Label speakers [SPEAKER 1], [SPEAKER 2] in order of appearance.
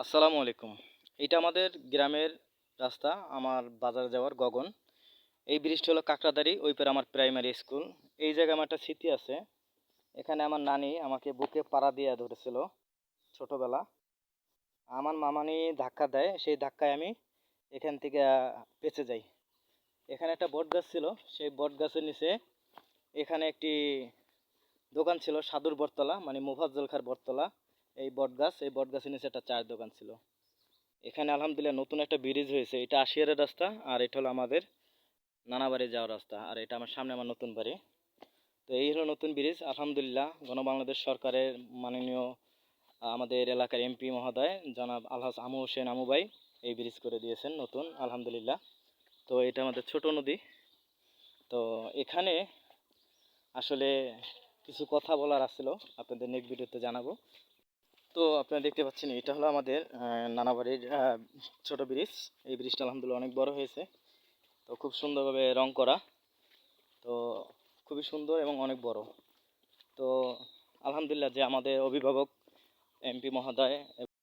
[SPEAKER 1] আসসালামু আলাইকুম। এটা আমাদের গ্রামের রাস্তা, আমার বাজার যাওয়ার গগন। এই ব্রিজটা হলো কাকড়াদাড়ি, ওই পারে আমার প্রাইমারি স্কুল। এই জায়গায় আমার একটা স্মৃতি আছে। এখানে আমার নানি আমাকে বুকে পাড়া দিয়ে ধরেছিল ছোটবেলা। আমার মামানি ধাক্কা দেয়, সেই ধাক্কায় আমি এখান থেকে বেঁচে যাই। এখানে একটা বট গাছ ছিল, সেই বট গাছের নিচে এখানে একটি দোকান ছিল, সাধুর বটতলা, মানে মোফাজ্জল খাঁর বটতলা। এই বট গাছের নিচে একটা চায়ের দোকান ছিল। এখানে আলহামদুলিল্লাহ নতুন একটা ব্রিজ হয়েছে। এটা আশিয়ারের রাস্তা, আর এটা হলো আমাদের নানা বাড়ি যাওয়ার রাস্তা, আর এটা আমার সামনে আমার নতুন বাড়ি। তো এই হলো নতুন ব্রিজ। আলহামদুলিল্লাহ বাংলাদেশ সরকারের মাননীয় আমাদের এলাকার এমপি মহোদয় জনাব আলহাজ আমু হোসেন আমু ভাই এই ব্রিজ করে দিয়েছেন নতুন, আলহামদুলিল্লাহ। তো এটা আমাদের ছোট নদী। তো এখানে আসলে কিছু কথা বলার আছিল, আপনাদের নেক্সট ভিডিওতে জানাবো। তো আপনারা দেখতে পাচ্ছেন এটা হলো আমাদের নানাবাড়ির ছোট ব্রিজ। এই ব্রিজটা আলহামদুলিল্লাহ অনেক বড় হয়েছে। তো খুব সুন্দরভাবে রং করা। তো খুবই সুন্দর এবং অনেক বড়। তো আলহামদুলিল্লাহ যে আমাদের অভিভাবক এমপি মহোদয়